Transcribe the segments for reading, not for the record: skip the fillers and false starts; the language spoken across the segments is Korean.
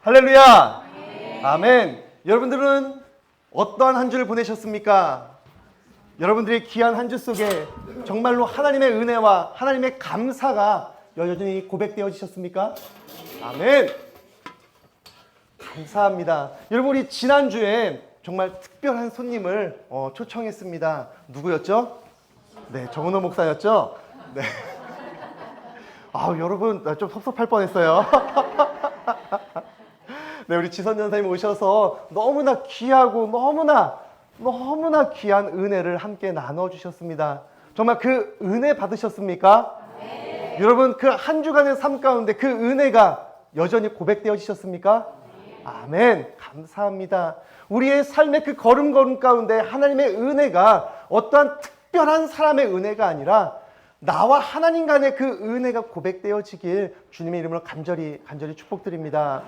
할렐루야! 아멘! 여러분들은 어떠한 한 주를 보내셨습니까? 여러분들의 귀한 한 주 속에 정말로 하나님의 은혜와 하나님의 감사가 여전히 고백되어지셨습니까? 아멘! 감사합니다. 여러분, 우리 지난주에 정말 특별한 손님을 초청했습니다. 누구였죠? 네, 정은호 목사였죠? 네. 여러분, 나 좀 섭섭할 뻔했어요. 네, 우리 지선 전사님 오셔서 너무나 귀하고 너무나 귀한 은혜를 함께 나눠주셨습니다. 정말 그 은혜 받으셨습니까? 네. 여러분, 그 한 주간의 삶 가운데 그 은혜가 여전히 고백되어지셨습니까? 네. 아멘. 감사합니다. 우리의 삶의 그 걸음걸음 가운데 하나님의 은혜가 어떠한 특별한 사람의 은혜가 아니라 나와 하나님 간의 그 은혜가 고백되어지길 주님의 이름으로 간절히 축복드립니다.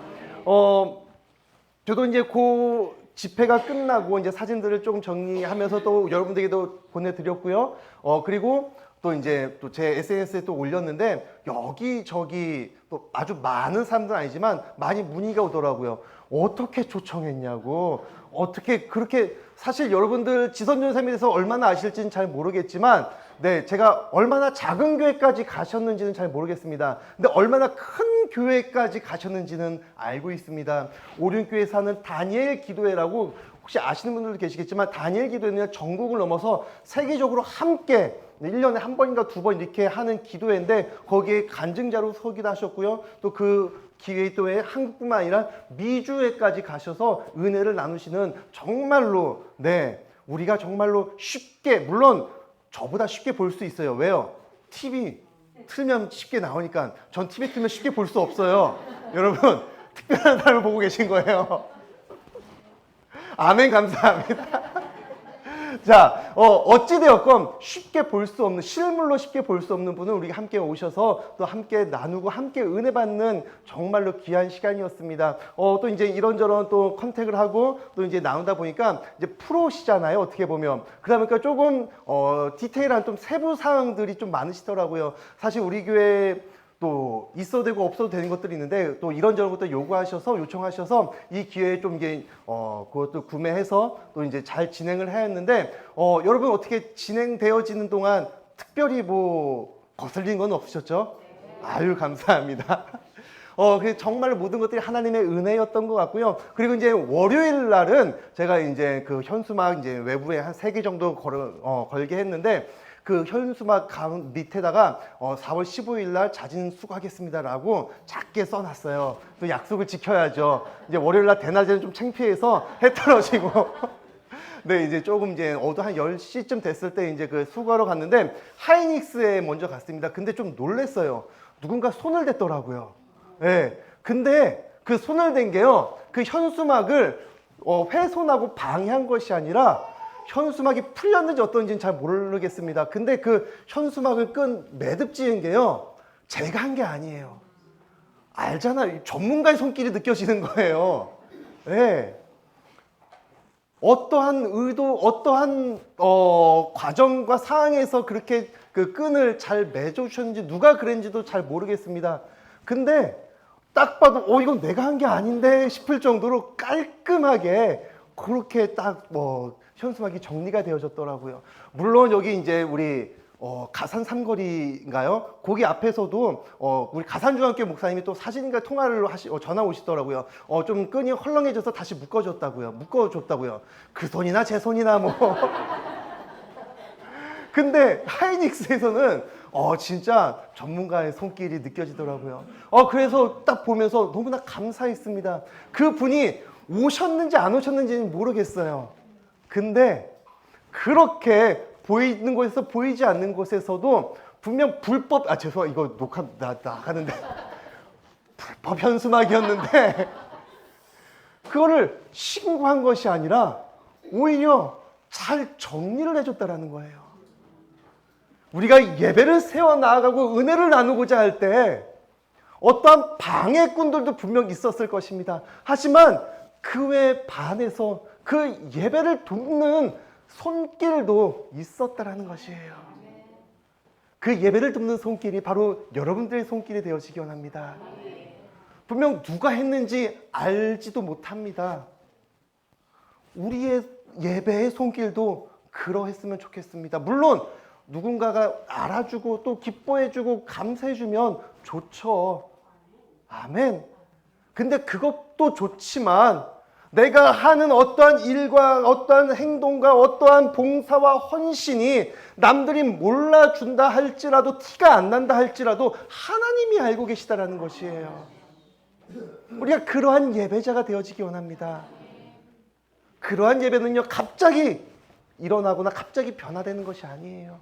저도 이제 그 집회가 끝나고 이제 사진들을 조금 정리하면서 또 여러분들에게도 보내드렸고요. 그리고 또 이제 또 제 SNS에 또 올렸는데 여기저기 또 아주 많은 사람들은 아니지만 많이 문의가 오더라고요. 어떻게 초청했냐고. 어떻게 그렇게, 사실 여러분들 지선전사님에 대해서 얼마나 아실지는 잘 모르겠지만 네, 제가 얼마나 작은 교회까지 가셨는지는 잘 모르겠습니다. 근데 얼마나 큰 교회까지 가셨는지는 알고 있습니다. 오륜교회 사는 다니엘 기도회라고, 혹시 아시는 분들도 계시겠지만 다니엘 기도회는 전국을 넘어서 세계적으로 함께 1년에 한 번인가 두 번 이렇게 하는 기도회인데 거기에 간증자로 서기도 하셨고요. 또 그 기도회 한국뿐만 아니라 미주회까지 가셔서 은혜를 나누시는, 정말로 네, 우리가 정말로 쉽게, 물론 저보다 쉽게 볼 수 있어요. 왜요? TV 틀면 쉽게 나오니까. 전 TV 틀면 쉽게 볼 수 없어요. 여러분, 특별한 사람을 보고 계신 거예요. 아멘. 감사합니다. 자, 어찌되었건 쉽게 볼 수 없는, 실물로 쉽게 볼 수 없는 분은 우리 함께 오셔서 또 함께 나누고 함께 은혜 받는 정말로 귀한 시간이었습니다. 또 이제 이런저런 또 컨택을 하고 또 이제 나누다 보니까 이제 프로시잖아요. 어떻게 보면. 그러다 보니까 조금 디테일한 좀 세부 사항들이 좀 많으시더라고요. 사실 우리 교회 또 있어도 되고 없어도 되는 것들이 있는데 또 이런저런 것도 요청하셔서 이 기회에 좀 이게 그것도 구매해서 또 이제 잘 진행을 해야 했는데, 여러분 어떻게 진행되어지는 동안 특별히 뭐 거슬린 건 없으셨죠? 아유, 감사합니다. 정말 모든 것들이 하나님의 은혜였던 것 같고요. 그리고 이제 월요일 날은 제가 이제 그 현수막 이제 외부에 한 3개 정도 걸게 했는데, 그 현수막 밑에다가 4월 15일 날 자진 수고하겠습니다라고 작게 써놨어요. 또 약속을 지켜야죠. 이제 월요일 날 대낮에는 좀 창피해서 해 떨어지고. 네, 이제 조금 이제 한 10시쯤 됐을 때 이제 그 수거하러 갔는데 하이닉스에 먼저 갔습니다. 근데 좀 놀랬어요. 누군가 손을 댔더라고요. 네. 근데 그 손을 댄 게요, 그 현수막을 훼손하고 방해한 것이 아니라 현수막이 풀렸는지 어떤지는 잘 모르겠습니다. 근데 그 현수막을 끈 매듭 지은 게요, 제가 한 게 아니에요. 알잖아요. 전문가의 손길이 느껴지는 거예요. 네. 어떠한 의도, 어떠한 과정과 상황에서 그렇게 그 끈을 잘 매주셨는지, 누가 그랬는지도 잘 모르겠습니다. 근데 딱 봐도 이건 내가 한 게 아닌데 싶을 정도로 깔끔하게 그렇게 딱 현수막이 정리가 되어졌더라고요. 물론 여기 이제 우리 가산 삼거리인가요? 거기 앞에서도 우리 가산중앙교회 목사님이 또 사진과 통화를 전화 오시더라고요. 좀 끈이 헐렁해져서 다시 묶어줬다고요. 그 손이나 제 손이나 뭐. 근데 하이닉스에서는 진짜 전문가의 손길이 느껴지더라고요. 그래서 딱 보면서 너무나 감사했습니다. 그 분이 오셨는지 안 오셨는지는 모르겠어요. 근데 그렇게 보이는 곳에서 보이지 않는 곳에서도 분명 죄송해요. 이거 녹화 나가는데 불법 현수막이었는데 그거를 신고한 것이 아니라 오히려 잘 정리를 해줬다라는 거예요. 우리가 예배를 세워 나아가고 은혜를 나누고자 할 때 어떠한 방해꾼들도 분명 있었을 것입니다. 하지만 그 외에 반해서 그 예배를 돕는 손길도 있었다라는 것이에요. 그 예배를 돕는 손길이 바로 여러분들의 손길이 되어지기 원합니다. 분명 누가 했는지 알지도 못합니다. 우리의 예배의 손길도 그러했으면 좋겠습니다. 물론 누군가가 알아주고 또 기뻐해주고 감사해주면 좋죠. 아멘. 근데 그것도 좋지만 내가 하는 어떠한 일과 어떠한 행동과 어떠한 봉사와 헌신이 남들이 몰라준다 할지라도 티가 안 난다 할지라도 하나님이 알고 계시다라는 것이에요. 우리가 그러한 예배자가 되어지기 원합니다. 그러한 예배는요, 갑자기 일어나거나 갑자기 변화되는 것이 아니에요.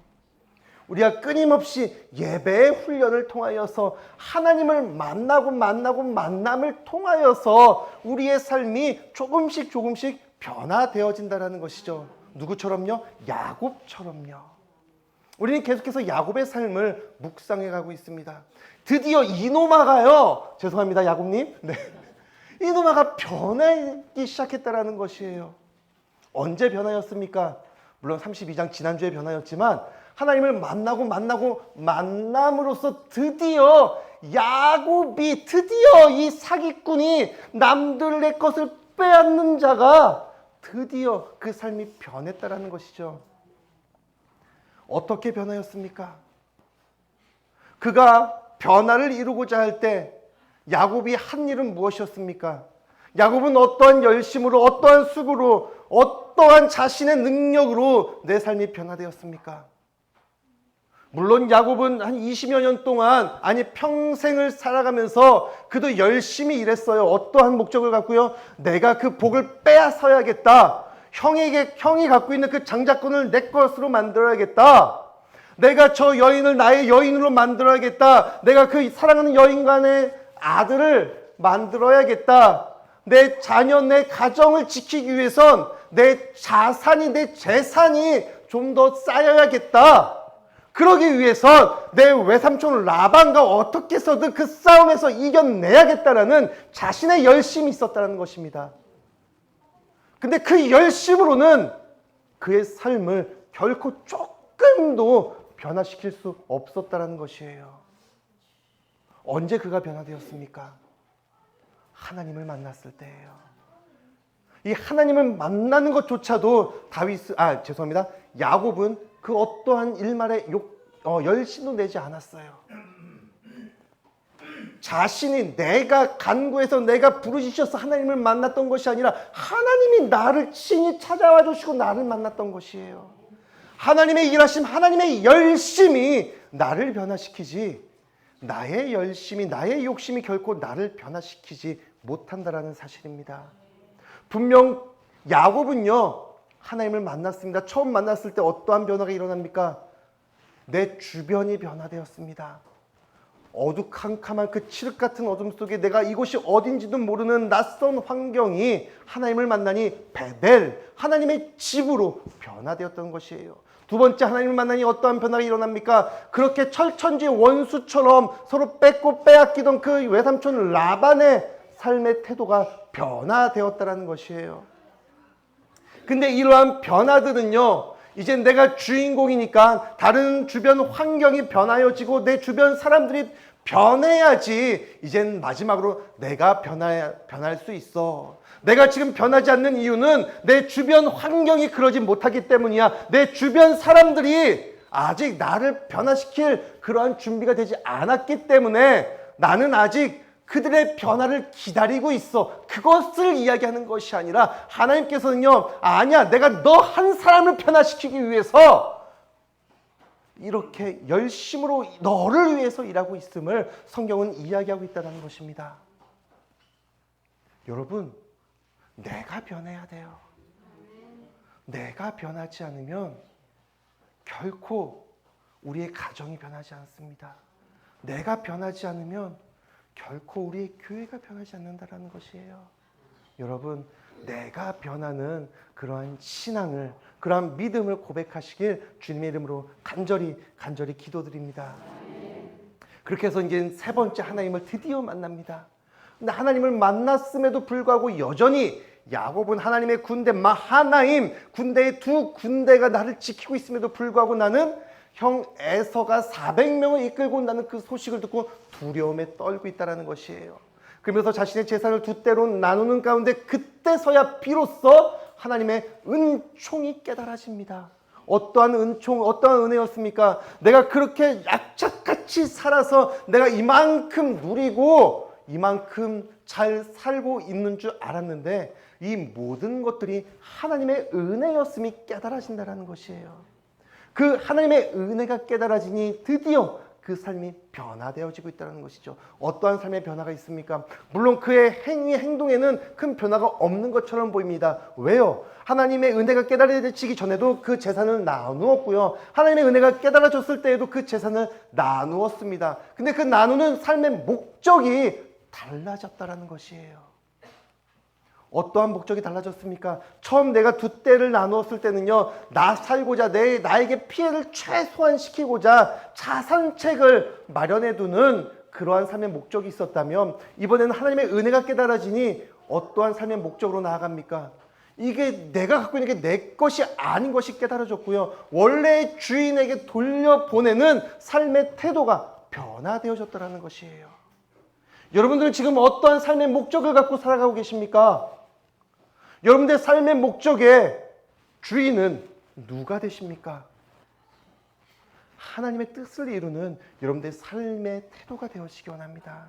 우리가 끊임없이 예배의 훈련을 통하여서 하나님을 만남을 통하여서 우리의 삶이 조금씩 변화되어진다는 것이죠. 누구처럼요? 야곱처럼요. 우리는 계속해서 야곱의 삶을 묵상해 가고 있습니다. 드디어 이노마가요, 죄송합니다 야곱님, 네. 이노마가 변하기 시작했다라는 것이에요. 언제 변하였습니까? 물론 32장 지난주에 변하였지만 하나님을 만남으로써 드디어 야곱이, 드디어 이 사기꾼이 남들의 것을 빼앗는 자가 드디어 그 삶이 변했다라는 것이죠. 어떻게 변하였습니까? 그가 변화를 이루고자 할 때 야곱이 한 일은 무엇이었습니까? 야곱은 어떠한 열심으로, 어떠한 수고로, 어떠한 자신의 능력으로 내 삶이 변화되었습니까? 물론 야곱은 한 20여 년 동안, 아니 평생을 살아가면서 그도 열심히 일했어요. 어떠한 목적을 갖고요? 내가 그 복을 빼앗아야겠다. 형이 갖고 있는 그 장자권을 내 것으로 만들어야겠다. 내가 저 여인을 나의 여인으로 만들어야겠다. 내가 그 사랑하는 여인간의 아들을 만들어야겠다. 내 자녀, 내 가정을 지키기 위해선 내 자산이, 내 재산이 좀 더 쌓여야겠다. 그러기 위해선 내 외삼촌 라반과 어떻게 해서든 그 싸움에서 이겨내야겠다라는 자신의 열심이 있었다는 것입니다. 근데 그 열심으로는 그의 삶을 결코 조금도 변화시킬 수 없었다는 것이에요. 언제 그가 변화되었습니까? 하나님을 만났을 때예요. 이 하나님을 만나는 것조차도 야곱은 그 어떠한 일말의 열심도 내지 않았어요. 자신이 내가 간구해서 내가 부르짖어서 하나님을 만났던 것이 아니라 하나님이 나를 친히 찾아와 주시고 나를 만났던 것이에요. 하나님의 일하심, 하나님의 열심이 나를 변화시키지, 나의 열심이, 나의 욕심이 결코 나를 변화시키지 못한다라는 사실입니다. 분명 야곱은요, 하나님을 만났습니다. 처음 만났을 때 어떠한 변화가 일어납니까? 내 주변이 변화되었습니다. 어두캄캄한 그 칠흑 같은 어둠 속에 내가 이곳이 어딘지도 모르는 낯선 환경이 하나님을 만나니 베델, 하나님의 집으로 변화되었던 것이에요. 두 번째, 하나님을 만나니 어떠한 변화가 일어납니까? 그렇게 철천지 원수처럼 서로 뺏고 빼앗기던 그 외삼촌 라반의 삶의 태도가 변화되었다는 것이에요. 근데 이러한 변화들은요, 이제 내가 주인공이니까 다른 주변 환경이 변하여지고 내 주변 사람들이 변해야지 이젠 마지막으로 내가 변할 수 있어. 내가 지금 변하지 않는 이유는 내 주변 환경이 그러지 못하기 때문이야. 내 주변 사람들이 아직 나를 변화시킬 그러한 준비가 되지 않았기 때문에 나는 아직 그들의 변화를 기다리고 있어. 그것을 이야기하는 것이 아니라 하나님께서는요, 아니야, 내가 너 한 사람을 변화시키기 위해서 이렇게 열심으로 너를 위해서 일하고 있음을 성경은 이야기하고 있다는 것입니다. 여러분, 내가 변해야 돼요. 내가 변하지 않으면 결코 우리의 가정이 변하지 않습니다. 내가 변하지 않으면 결코 우리의 교회가 변하지 않는다는 것이에요. 여러분, 내가 변하는 그러한 신앙을, 그러한 믿음을 고백하시길 주님의 이름으로 간절히 기도드립니다. 그렇게 해서 이제 세 번째 하나님을 드디어 만납니다. 근데 하나님을 만났음에도 불구하고 여전히 야곱은 하나님의 군대 마하나임, 군대의 두 군대가 나를 지키고 있음에도 불구하고 나는 형 에서가 400명을 이끌고 온다는 그 소식을 듣고 두려움에 떨고 있다는 것이에요. 그러면서 자신의 재산을 두 때로 나누는 가운데 그때서야 비로소 하나님의 은총이 깨달아집니다. 어떠한 은총, 어떠한 은혜였습니까? 내가 그렇게 약착같이 살아서 내가 이만큼 누리고 이만큼 잘 살고 있는 줄 알았는데 이 모든 것들이 하나님의 은혜였음이 깨달아진다는 것이에요. 그 하나님의 은혜가 깨달아지니 드디어 그 삶이 변화되어지고 있다는 것이죠. 어떠한 삶의 변화가 있습니까? 물론 그의 행위, 행동에는 큰 변화가 없는 것처럼 보입니다. 왜요? 하나님의 은혜가 깨달아지기 전에도 그 재산을 나누었고요. 하나님의 은혜가 깨달아졌을 때에도 그 재산을 나누었습니다. 근데 그 나누는 삶의 목적이 달라졌다는 것이에요. 어떠한 목적이 달라졌습니까? 처음 내가 두 때를 나누었을 때는요, 나 살고자 나에게 피해를 최소화시키고자 자산책을 마련해두는 그러한 삶의 목적이 있었다면 이번에는 하나님의 은혜가 깨달아지니 어떠한 삶의 목적으로 나아갑니까? 이게 내가 갖고 있는 게 내 것이 아닌 것이 깨달아졌고요. 원래 주인에게 돌려보내는 삶의 태도가 변화되어졌다는 것이에요. 여러분들은 지금 어떠한 삶의 목적을 갖고 살아가고 계십니까? 여러분들의 삶의 목적의 주인은 누가 되십니까? 하나님의 뜻을 이루는 여러분들의 삶의 태도가 되어지기 원합니다.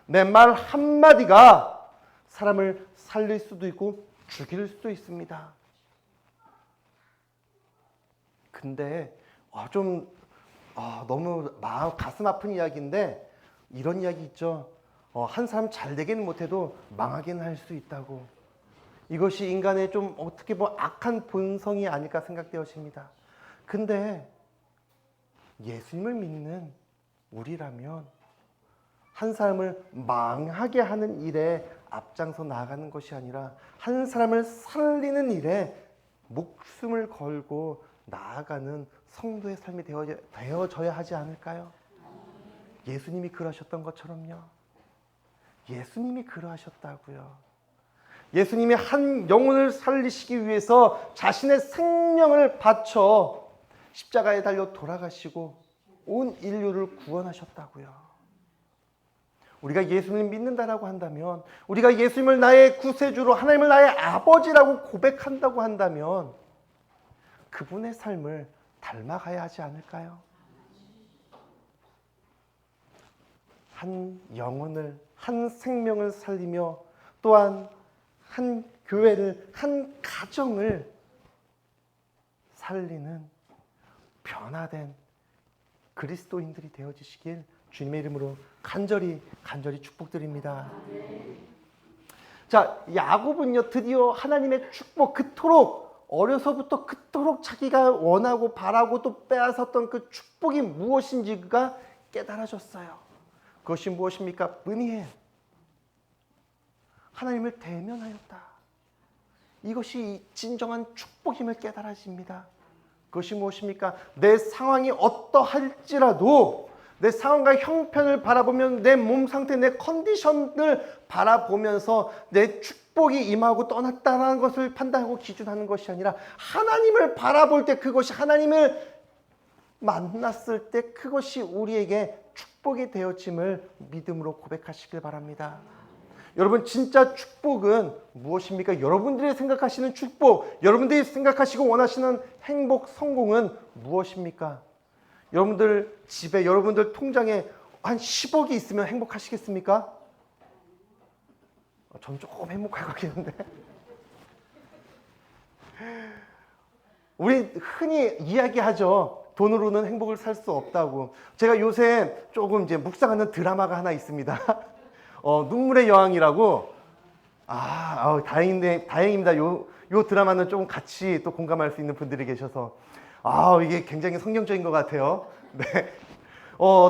내 말 한마디가 사람을 살릴 수도 있고 죽일 수도 있습니다. 근데 너무 가슴 아픈 이야기인데 이런 이야기 있죠. 한 사람 잘 되기는 못해도 망하기는 할 수 있다고. 이것이 인간의 좀 어떻게 보면 악한 본성이 아닐까 생각되어집니다. 근데 예수님을 믿는 우리라면 한 사람을 망하게 하는 일에 앞장서 나아가는 것이 아니라 한 사람을 살리는 일에 목숨을 걸고 나아가는 성도의 삶이 되어져야 하지 않을까요? 예수님이 그러셨던 것처럼요. 예수님이 그러하셨다고요. 예수님이 한 영혼을 살리시기 위해서 자신의 생명을 바쳐 십자가에 달려 돌아가시고 온 인류를 구원하셨다고요. 우리가 예수님을 믿는다라고 한다면, 우리가 예수님을 나의 구세주로, 하나님을 나의 아버지라고 고백한다고 한다면 그분의 삶을 닮아가야 하지 않을까요? 한 영혼을, 한 생명을 살리며 또한 한 교회를, 한 가정을 살리는 변화된 그리스도인들이 되어지시길 주님의 이름으로 간절히 축복드립니다. 자, 야곱은요 드디어 하나님의 축복, 그토록 어려서부터 그토록 자기가 원하고 바라고 또 빼앗았던 그 축복이 무엇인지 그가 깨달아졌어요. 그것이 무엇입니까? 은혜예요. 하나님을 대면하였다. 이것이 진정한 축복임을 깨달아집니다. 그것이 무엇입니까? 내 상황이 어떠할지라도 내 상황과 형편을 바라보면 내 몸 상태, 내 컨디션을 바라보면서 내 축복이 임하고 떠났다는 것을 판단하고 기준하는 것이 아니라 하나님을 바라볼 때, 그것이 하나님을 만났을 때 그것이 우리에게 축복이 되어짐을 믿음으로 고백하시길 바랍니다. 여러분, 진짜 축복은 무엇입니까? 여러분들이 생각하시는 축복, 여러분들이 생각하시고 원하시는 행복, 성공은 무엇입니까? 여러분들 집에, 여러분들 통장에 한 10억이 있으면 행복하시겠습니까? 전 조금 행복할 것 같겠는데. 우리 흔히 이야기하죠. 돈으로는 행복을 살 수 없다고. 제가 요새 조금 이제 묵상하는 드라마가 하나 있습니다. 눈물의 여왕이라고. 다행입니다. 요 드라마는 조금 같이 또 공감할 수 있는 분들이 계셔서 이게 굉장히 성경적인 것 같아요. 네.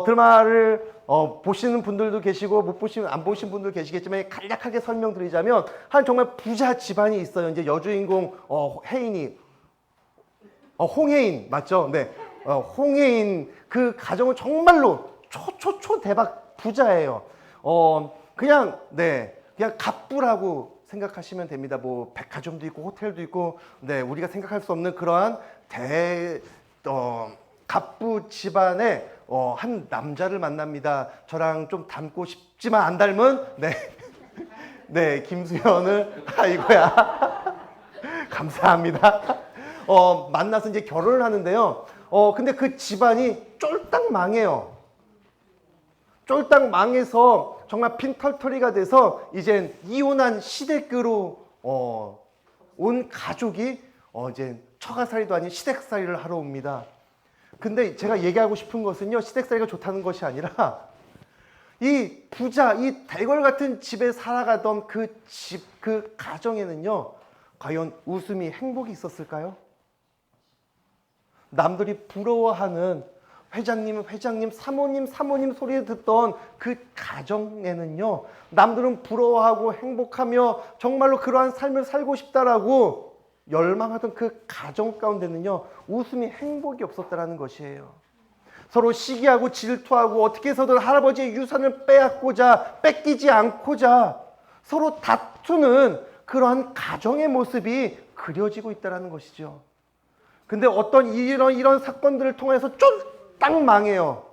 드라마를 보시는 분들도 계시고 안 보신 분들 계시겠지만 간략하게 설명드리자면 한 정말 부자 집안이 있어요. 이제 여주인공 홍혜인 맞죠? 네. 홍혜인 그 가정은 정말로 초 대박 부자예요. 그냥 갑부라고 생각하시면 됩니다. 뭐 백화점도 있고 호텔도 있고, 네, 우리가 생각할 수 없는 그러한 갑부 집안의 한 남자를 만납니다. 저랑 좀 닮고 싶지만 안 닮은 네, 김수현을 아이고야 감사합니다. 만나서 이제 결혼을 하는데요. 근데 그 집안이 쫄딱 망해요. 쫄딱 망해서 정말 핀털터리가 돼서 이젠 이혼한 시댁으로 온 가족이 이제 처가살이도 아닌 시댁살이를 하러 옵니다. 근데 제가 얘기하고 싶은 것은요, 시댁살이가 좋다는 것이 아니라 이 부자, 이 대궐 같은 집에 살아가던 그 집, 그 가정에는요, 과연 웃음이, 행복이 있었을까요? 남들이 부러워하는 회장님, 사모님 소리 듣던 그 가정에는요, 남들은 부러워하고 행복하며 정말로 그러한 삶을 살고 싶다라고 열망하던 그 가정 가운데는요, 웃음이, 행복이 없었다라는 것이에요. 서로 시기하고 질투하고 어떻게 해서든 할아버지의 유산을 빼앗고자, 뺏기지 않고자 서로 다투는 그러한 가정의 모습이 그려지고 있다는 것이죠. 근데 어떤 이런 사건들을 통해서 쫄딱 망해요.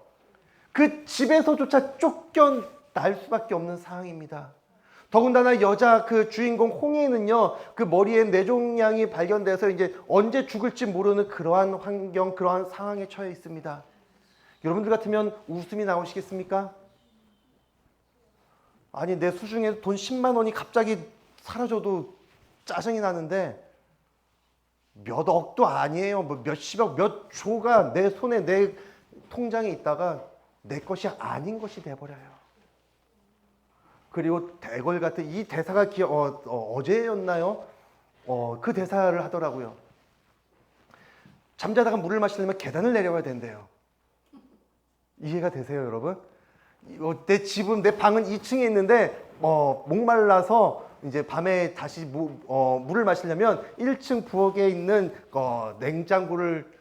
그 집에서조차 쫓겨날 수밖에 없는 상황입니다. 더군다나 여자 그 주인공 홍이는요, 그 머리에 뇌종양이 발견돼서 이제 언제 죽을지 모르는 그러한 환경, 그러한 상황에 처해 있습니다. 여러분들 같으면 웃음이 나오시겠습니까? 아니, 내 수중에 돈 10만 원이 갑자기 사라져도 짜증이 나는데 몇 억도 아니에요. 뭐 몇십억, 몇 조가 내 손에, 내 통장에 있다가 내 것이 아닌 것이 돼버려요. 그리고 대궐 같은 이 대사가 어제였나요? 그 대사를 하더라고요. 잠자다가 물을 마시려면 계단을 내려와야 된대요. 이해가 되세요, 여러분? 내 집은, 내 방은 2층에 있는데 목말라서 이제 밤에 다시 물을 마시려면 1층 부엌에 있는 냉장고를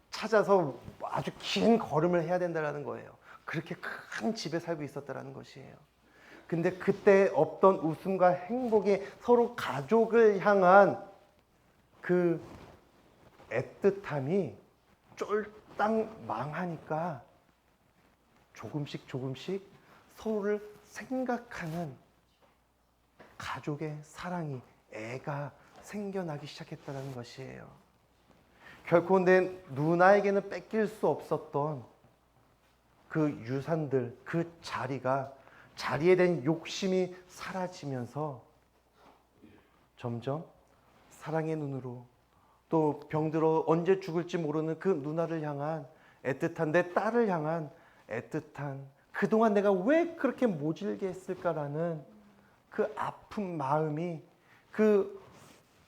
찾아서 아주 긴 걸음을 해야 된다는 거예요. 그렇게 큰 집에 살고 있었다는 것이에요. 근데 그때 없던 웃음과 행복이 서로 가족을 향한 그 애틋함이 쫄딱 망하니까 조금씩 서로를 생각하는 가족의 사랑이, 애가 생겨나기 시작했다는 것이에요. 결코 내 누나에게는 뺏길 수 없었던 그 유산들, 그 자리에 대한 욕심이 사라지면서 점점 사랑의 눈으로, 또 병들어 언제 죽을지 모르는 그 누나를 향한 애틋한, 내 딸을 향한 애틋한, 그동안 내가 왜 그렇게 모질게 했을까라는 그 아픈 마음이 그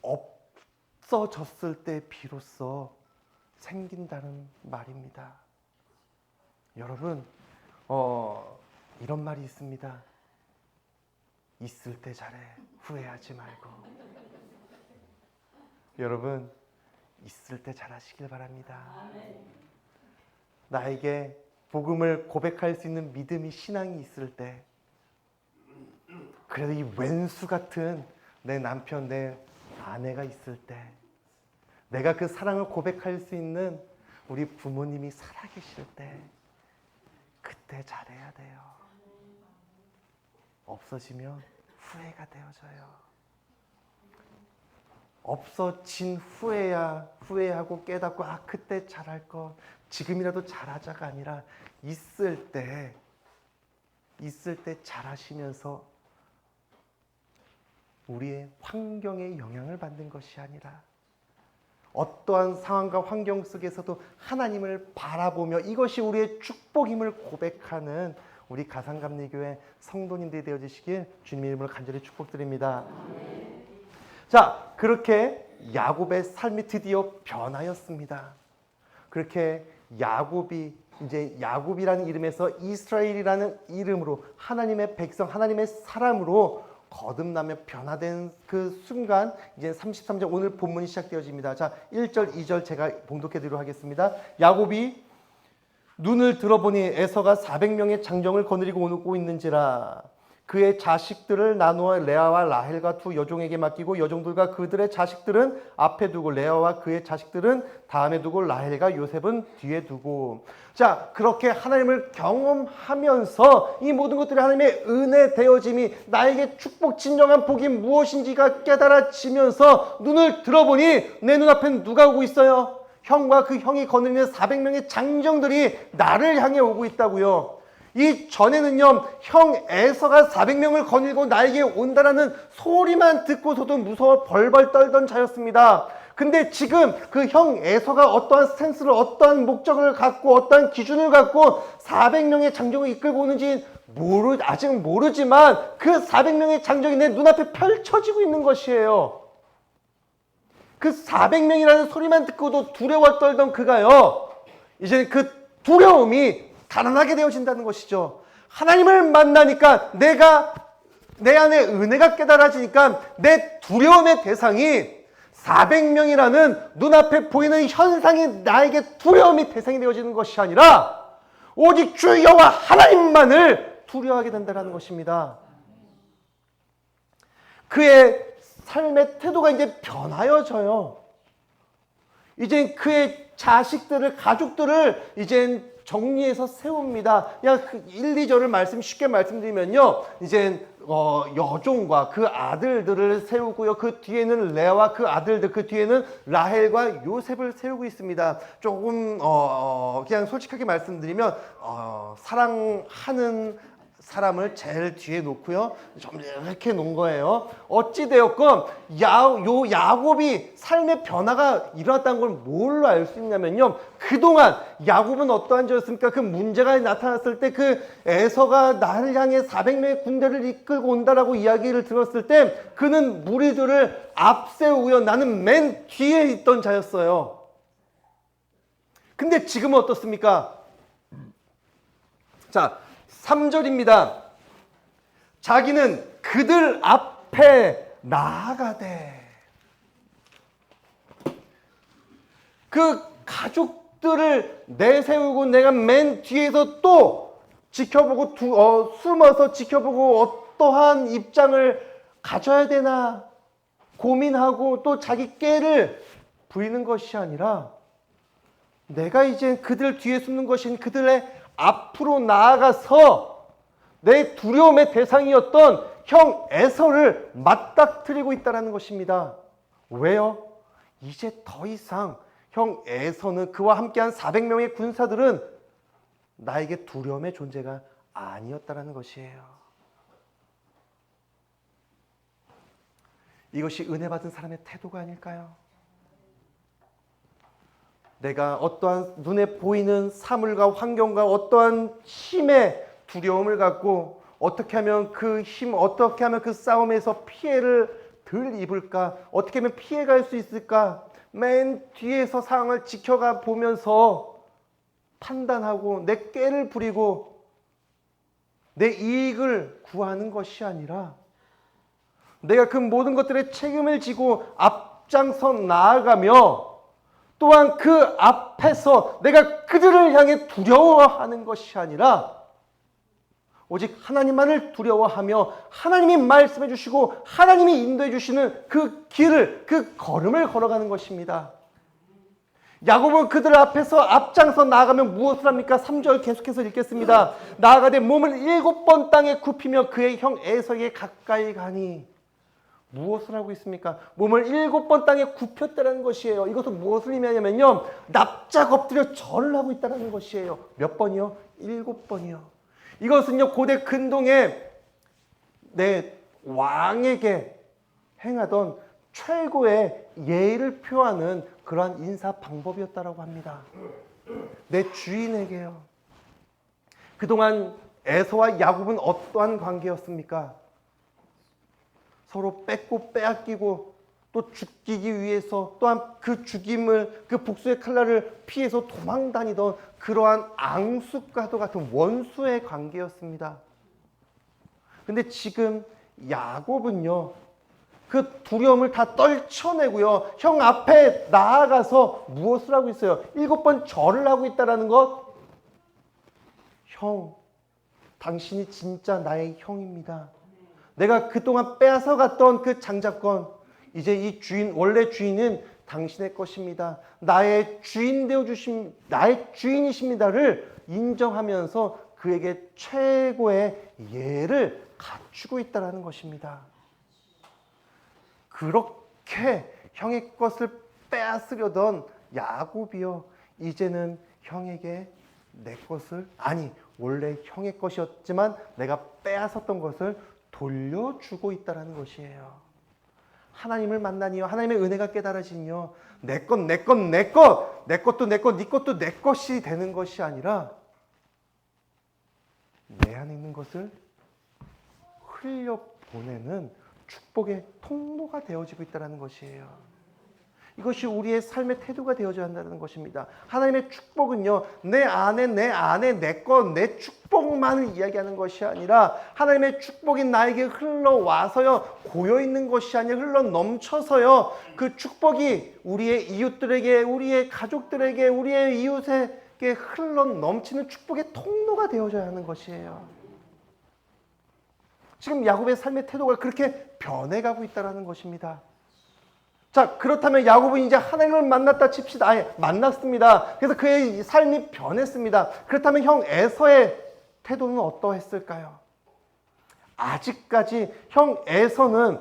없어졌을 때 비로소 생긴다는 말입니다. 여러분, 이런 말이 있습니다. 있을 때 잘해, 후회하지 말고. 여러분, 있을 때 잘하시길 바랍니다. 나에게 복음을 고백할 수 있는 믿음이, 신앙이 있을 때, 그래도 이 왼수 같은 내 남편, 내 아내가 있을 때, 내가 그 사랑을 고백할 수 있는 우리 부모님이 살아계실 때, 그때 잘해야 돼요. 없어지면 후회가 되어져요. 없어진 후에야 후회하고 깨닫고 그때 잘할 것, 지금이라도 잘하자가 아니라 있을 때 잘하시면서 우리의 환경에 영향을 받는 것이 아니라 어떠한 상황과 환경 속에서도 하나님을 바라보며 이것이 우리의 축복임을 고백하는 우리 가상감리교회 성도님들이 되어주시길 주님의 이름으로 간절히 축복드립니다. 자, 그렇게 야곱의 삶이 드디어 변하였습니다. 그렇게 야곱이 이제 야곱이라는 이름에서 이스라엘이라는 이름으로 하나님의 백성, 하나님의 사람으로 거듭나며 변화된 그 순간, 이제 33절 오늘 본문이 시작되어집니다. 자, 1절, 2절 제가 봉독해 드리도록 하겠습니다. 야곱이 눈을 들어보니 에서가 400명의 장정을 거느리고 오고 있는지라. 그의 자식들을 나누어 레아와 라헬과 두 여종에게 맡기고 여종들과 그들의 자식들은 앞에 두고 레아와 그의 자식들은 다음에 두고 라헬과 요셉은 뒤에 두고. 자, 그렇게 하나님을 경험하면서 이 모든 것들이 하나님의 은혜 되어짐이 나에게 축복 진정한 복이 무엇인지가 깨달아지면서 눈을 들어보니 내 눈앞엔 누가 오고 있어요? 형과 그 형이 거느리는 400명의 장정들이 나를 향해 오고 있다고요. 이 전에는요, 형 에서가 400명을 거느리고 나에게 온다라는 소리만 듣고서도 무서워 벌벌 떨던 자였습니다. 근데 지금 그 형 에서가 어떠한 스탠스를, 어떠한 목적을 갖고, 어떠한 기준을 갖고 400명의 장정을 이끌고 오는지 아직은 모르지만 그 400명의 장정이 내 눈앞에 펼쳐지고 있는 것이에요. 그 400명이라는 소리만 듣고도 두려워 떨던 그가요, 이제 그 두려움이 달아나게 되어진다는 것이죠. 하나님을 만나니까 내 안에 은혜가 깨달아지니까 내 두려움의 대상이 400명이라는 눈앞에 보이는 현상이 나에게 두려움의 대상이 되어지는 것이 아니라 오직 주 여호와 하나님만을 두려워하게 된다는 것입니다. 그의 삶의 태도가 이제 변하여져요. 이제 그의 자식들을, 가족들을 이제 정리해서 세웁니다. 그냥 1, 2절을 쉽게 말씀드리면요, 이제 여종과 그 아들들을 세우고요, 그 뒤에는 레아와 그 아들들, 그 뒤에는 라헬과 요셉을 세우고 있습니다. 조금 그냥 솔직하게 말씀드리면 사랑하는 사람을 제일 뒤에 놓고요, 좀 이렇게 놓은 거예요. 어찌되었건 야곱이 삶의 변화가 일어났다는 걸 뭘로 알 수 있냐면요, 그동안 야곱은 어떠한 자였습니까? 그 문제가 나타났을 때 그 에서가 나를 향해 400명의 군대를 이끌고 온다라고 이야기를 들었을 때 그는 무리들을 앞세우고요, 나는 맨 뒤에 있던 자였어요. 근데 지금은 어떻습니까? 자, 3절입니다. 자기는 그들 앞에 나아가되. 그 가족들을 내세우고 내가 맨 뒤에서 또 지켜보고 숨어서 지켜보고 어떠한 입장을 가져야 되나 고민하고 또 자기 깨를 부리는 것이 아니라 내가 이제 그들 뒤에 숨는 것인 그들의 앞으로 나아가서 내 두려움의 대상이었던 형 에서를 맞닥뜨리고 있다는 것입니다. 왜요? 이제 더 이상 형 에서는, 그와 함께한 400명의 군사들은 나에게 두려움의 존재가 아니었다는 것이에요. 이것이 은혜 받은 사람의 태도가 아닐까요? 내가 어떠한 눈에 보이는 사물과 환경과 어떠한 힘의 두려움을 갖고 어떻게 하면 그 싸움에서 피해를 덜 입을까? 어떻게 하면 피해갈 수 있을까? 맨 뒤에서 상황을 지켜가 보면서 판단하고 내 깨를 부리고 내 이익을 구하는 것이 아니라 내가 그 모든 것들의 책임을 지고 앞장서 나아가며 또한 그 앞에서 내가 그들을 향해 두려워하는 것이 아니라 오직 하나님만을 두려워하며 하나님이 말씀해 주시고 하나님이 인도해 주시는 그 길을, 그 걸음을 걸어가는 것입니다. 야곱은 그들 앞에서 앞장서 나아가면 무엇을 합니까? 3절 계속해서 읽겠습니다. 나아가되 몸을 7번 땅에 굽히며 그의 형 에서에게 가까이 가니. 무엇을 하고 있습니까? 몸을 7번 땅에 굽혔다는 것이에요. 이것은 무엇을 의미하냐면요, 납작 엎드려 절을 하고 있다는 것이에요. 몇 번이요? 7번이요. 이것은요, 고대 근동에 내 왕에게 행하던 최고의 예의를 표하는 그러한 인사 방법이었다고 합니다. 내 주인에게요. 그동안 에서와 야곱은 어떠한 관계였습니까? 서로 뺏고 빼앗기고 또 죽이기 위해서 또한 그 죽임을, 그 복수의 칼날을 피해서 도망다니던 그러한 앙숙과도 같은 원수의 관계였습니다. 근데 지금 야곱은요, 그 두려움을 다 떨쳐내고요, 형 앞에 나아가서 무엇을 하고 있어요? 7번 절을 하고 있다는 것. 형, 당신이 진짜 나의 형입니다. 내가 그동안 빼앗아갔던 그 장자권, 이제 이 주인, 원래 주인은 당신의 것입니다. 나의 주인 되어주신, 나의 주인이십니다를 인정하면서 그에게 최고의 예를 갖추고 있다는 것입니다. 그렇게 형의 것을 빼앗으려던 야곱이여, 이제는 형에게 내 것을, 아니 원래 형의 것이었지만 내가 빼앗았던 것을 돌려주고 있다는 것이에요. 하나님을 만나니요, 하나님의 은혜가 깨달아지니요, 내 것, 내 것, 내 것, 내 것도 내 것, 네 것도 내 것이 되는 것이 아니라 내 안에 있는 것을 흘려보내는 축복의 통로가 되어지고 있다는 것이에요. 이것이 우리의 삶의 태도가 되어져야 한다는 것입니다. 하나님의 축복은요, 내 안에 내 것, 내 축복만을 이야기하는 것이 아니라 하나님의 축복이 나에게 흘러와서요, 고여있는 것이 아니라 흘러 넘쳐서요, 그 축복이 우리의 이웃들에게, 우리의 가족들에게, 우리의 이웃에게 흘러 넘치는 축복의 통로가 되어져야 하는 것이에요. 지금 야곱의 삶의 태도가 그렇게 변해가고 있다는 것입니다. 자, 그렇다면 야곱은 이제 하나님을 만났다 칩시다. 아예 만났습니다. 그래서 그의 삶이 변했습니다. 그렇다면 형 에서의 태도는 어떠했을까요? 아직까지 형 에서는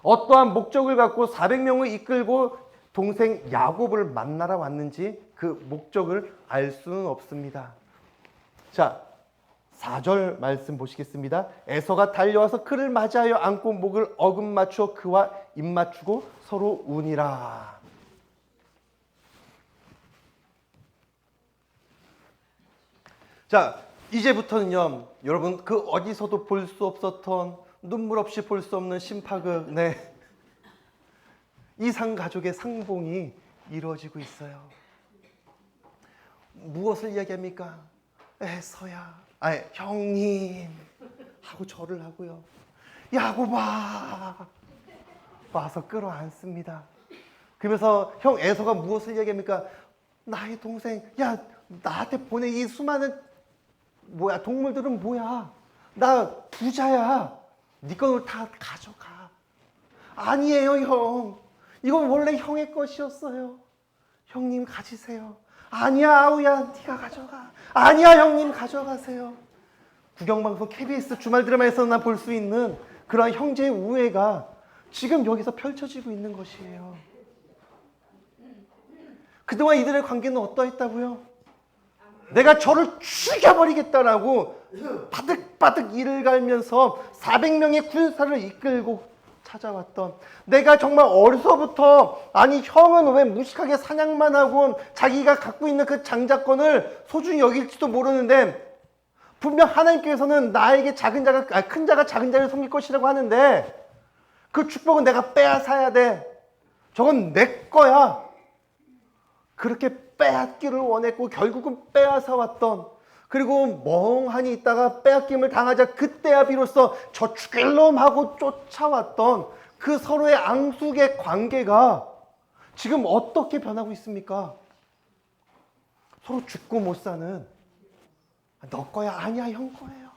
어떠한 목적을 갖고 400명을 이끌고 동생 야곱을 만나러 왔는지 그 목적을 알 수는 없습니다. 자, 4절 말씀 보시겠습니다. 에서가 달려와서 그를 맞이하여 안고 목을 어금맞추어 그와 입맞추고 서로 우니라. 자, 이제부터는요, 여러분 그 어디서도 볼 수 없었던, 눈물 없이 볼 수 없는 심파극, 네, 이상 가족의 상봉이 이루어지고 있어요. 무엇을 이야기합니까? 에서야, 아니 형님 하고 절을 하고요, 야곱아 와서 끌어안습니다. 그러면서 형 에서가 무엇을 얘기합니까? 나의 동생, 야 나한테 보내 이 수많은 동물들은 뭐야? 나 부자야. 네 걸 다 가져가. 아니에요 형, 이건 원래 형의 것이었어요. 형님 가지세요. 아니야 아우야, 네가 가져가. 아니야 형님 가져가세요. 국영방송 KBS 주말 드라마에서나 볼 수 있는 그러한 형제의 우애가 지금 여기서 펼쳐지고 있는 것이에요. 그동안 이들의 관계는 어떠했다고요? 내가 저를 죽여버리겠다라고 바득바득 이를 갈면서 400명의 군사를 이끌고 찾아왔던, 내가 정말 어려서부터, 아니 형은 왜 무식하게 사냥만 하고 자기가 갖고 있는 그 장자권을 소중히 여길지도 모르는데, 분명 하나님께서는 나에게 큰 자가 작은 자를 섬길 것이라고 하는데 그 축복은 내가 빼앗아야 돼. 저건 내 거야. 그렇게 빼앗기를 원했고 결국은 빼앗아 왔던, 그리고 멍하니 있다가 빼앗김을 당하자 그때야 비로소 저 죽일 놈하고 쫓아왔던 그 서로의 앙숙의 관계가 지금 어떻게 변하고 있습니까? 서로 죽고 못 사는, 너 거야, 아니야 형 거예요.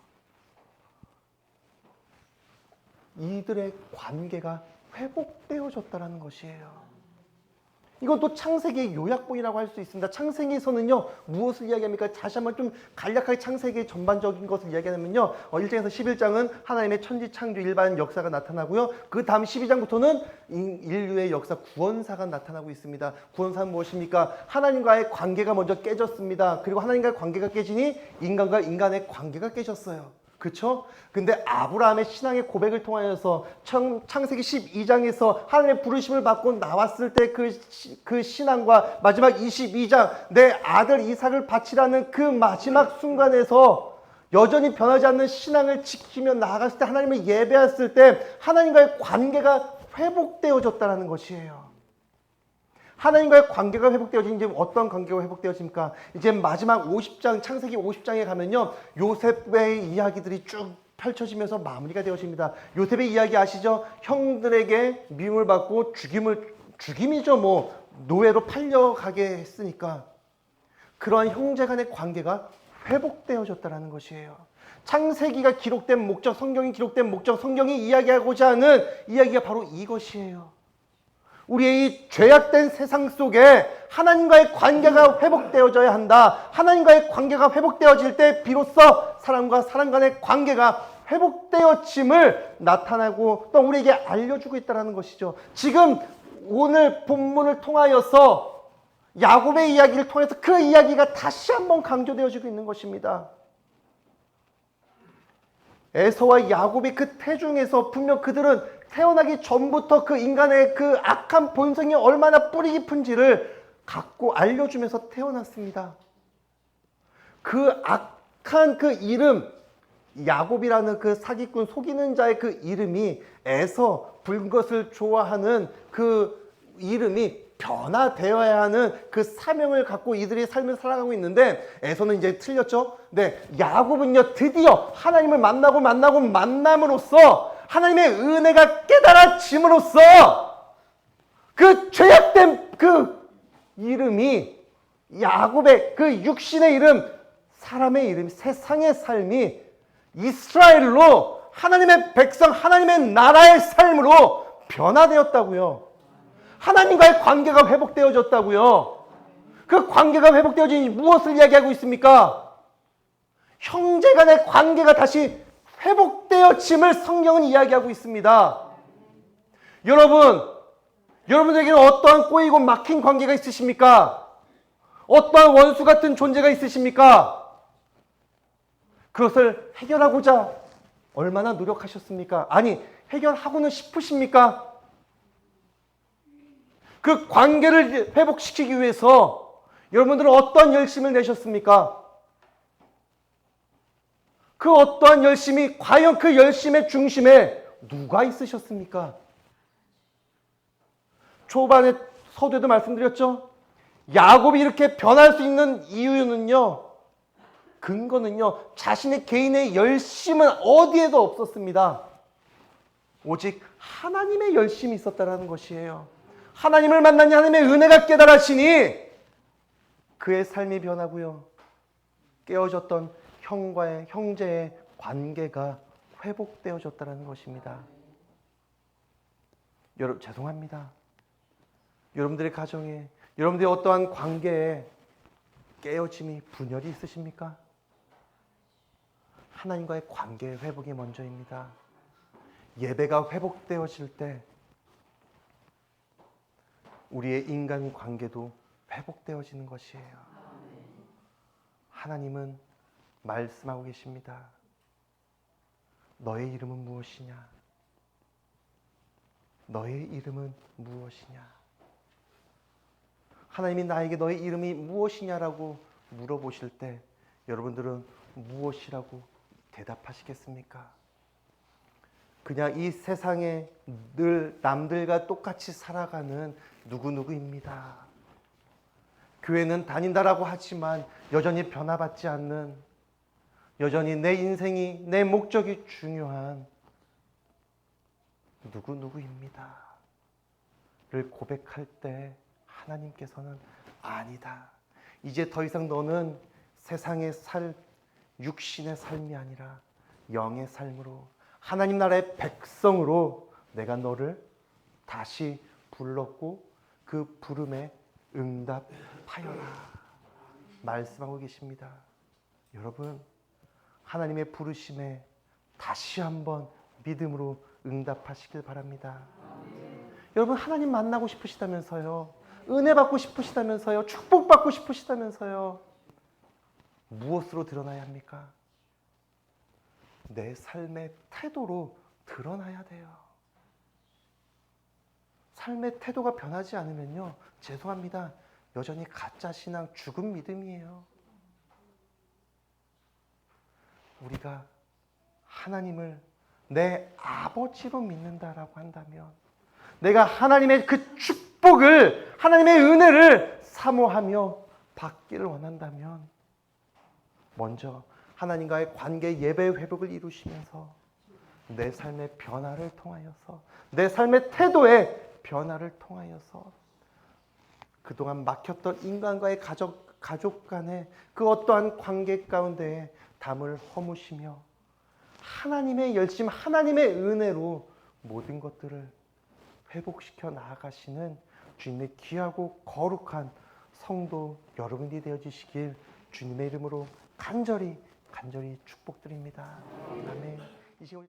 이들의 관계가 회복되어졌다는 것이에요. 이것도 창세기의 요약본이라고 할 수 있습니다. 창세기에서는요, 무엇을 이야기합니까? 다시 한번 좀 간략하게 창세기의 전반적인 것을 이야기하면요, 1장에서 11장은 하나님의 천지 창조 일반 역사가 나타나고요, 그 다음 12장부터는 인류의 역사 구원사가 나타나고 있습니다. 구원사는 무엇입니까? 하나님과의 관계가 먼저 깨졌습니다. 그리고 하나님과의 관계가 깨지니 인간과 인간의 관계가 깨졌어요. 그렇죠? 근데 아브라함의 신앙의 고백을 통하여서 창세기 12장에서 하나님의 부르심을 받고 나왔을 때 그 신앙과 마지막 22장 내 아들 이삭을 바치라는 그 마지막 순간에서 여전히 변하지 않는 신앙을 지키며 나아갔을 때, 하나님을 예배했을 때 하나님과의 관계가 회복되어졌다는 것이에요. 하나님과의 관계가 회복되어진, 이제 어떤 관계가 회복되어집니까? 이제 마지막 50장, 창세기 50장에 가면요, 요셉의 이야기들이 쭉 펼쳐지면서 마무리가 되어집니다. 요셉의 이야기 아시죠? 형들에게 미움을 받고 죽임이죠. 노예로 팔려가게 했으니까 그러한 형제 간의 관계가 회복되어졌다는 것이에요. 창세기가 기록된 목적, 성경이 기록된 목적, 성경이 이야기하고자 하는 이야기가 바로 이것이에요. 우리의 이 죄악된 세상 속에 하나님과의 관계가 회복되어져야 한다. 하나님과의 관계가 회복되어질 때 비로소 사람과 사람 간의 관계가 회복되어짐을 나타나고 또 우리에게 알려주고 있다는 것이죠. 지금 오늘 본문을 통하여서 야곱의 이야기를 통해서 그 이야기가 다시 한번 강조되어지고 있는 것입니다. 에서와 야곱의 그 태중에서 분명 그들은 태어나기 전부터 그 인간의 그 악한 본성이 얼마나 뿌리 깊은지를 갖고 알려주면서 태어났습니다. 그 악한 그 이름, 야곱이라는 그 사기꾼 속이는 자의 그 이름이 에서, 붉은 것을 좋아하는 그 이름이 변화되어야 하는 그 사명을 갖고 이들이 삶을 살아가고 있는데 에서는 이제 틀렸죠. 네, 야곱은요 드디어 하나님을 만남으로써 하나님의 은혜가 깨달아짐으로써 그 죄악된 그 이름이 야곱의 그 육신의 이름, 사람의 이름, 세상의 삶이 이스라엘로 하나님의 백성, 하나님의 나라의 삶으로 변화되었다고요. 하나님과의 관계가 회복되어졌다고요. 그 관계가 회복되어지니 무엇을 이야기하고 있습니까? 형제 간의 관계가 다시 회복되어짐을 성경은 이야기하고 있습니다. 여러분에게는 어떠한 꼬이고 막힌 관계가 있으십니까? 어떠한 원수 같은 존재가 있으십니까? 그것을 해결하고자 얼마나 노력하셨습니까? 아니, 해결하고는 싶으십니까? 그 관계를 회복시키기 위해서 여러분들은 어떠한 열심을 내셨습니까? 그 어떠한 열심이, 과연 그 열심의 중심에 누가 있으셨습니까? 초반에 서두에도 말씀드렸죠? 야곱이 이렇게 변할 수 있는 이유는요, 근거는요, 자신의 개인의 열심은 어디에도 없었습니다. 오직 하나님의 열심이 있었다는 것이에요. 하나님을 만나니 하나님의 은혜가 깨달아지니 그의 삶이 변하고요. 깨어졌던 형제의 관계가 회복되어졌다는 것입니다. 여러분, 죄송합니다. 여러분들의 가정에, 여러분들의 어떠한 관계에 깨어짐이, 분열이 있으십니까? 하나님과의 관계의 회복이 먼저입니다. 예배가 회복되어질 때 우리의 인간 관계도 회복되어지는 것이에요. 하나님은 말씀하고 계십니다. 너의 이름은 무엇이냐? 너의 이름은 무엇이냐? 하나님이 나에게 너의 이름이 무엇이냐라고 물어보실 때 여러분들은 무엇이라고 대답하시겠습니까? 그냥 이 세상에 늘 남들과 똑같이 살아가는 누구누구입니다. 교회는 다닌다라고 하지만 여전히 변화받지 않는, 여전히 내 인생이, 내 목적이 중요한 누구누구입니다. 를 고백할 때 하나님께서는 아니다. 이제 더 이상 너는 세상의 육신의 삶이 아니라 영의 삶으로, 하나님 나라의 백성으로 내가 너를 다시 불렀고 그 부름에 응답하여라 말씀하고 계십니다. 여러분, 하나님의 부르심에 다시 한번 믿음으로 응답하시길 바랍니다. 여러분, 하나님 만나고 싶으시다면서요. 은혜 받고 싶으시다면서요. 축복받고 싶으시다면서요. 무엇으로 드러나야 합니까? 내 삶의 태도로 드러나야 돼요. 삶의 태도가 변하지 않으면요, 죄송합니다, 여전히 가짜 신앙, 죽은 믿음이에요. 우리가 하나님을 내 아버지로 믿는다라고 한다면, 내가 하나님의 그 축복을, 하나님의 은혜를 사모하며 받기를 원한다면 먼저 하나님과의 관계, 예배의 회복을 이루시면서 내 삶의 변화를 통하여서, 내 삶의 태도의 변화를 통하여서 그동안 막혔던 인간과의 가족 간의 그 어떠한 관계 가운데에 담을 허무시며 하나님의 열심, 하나님의 은혜로 모든 것들을 회복시켜 나아가시는 주님의 귀하고 거룩한 성도 여러분이 되어주시길 주님의 이름으로 간절히 축복드립니다. 아멘. 이 시간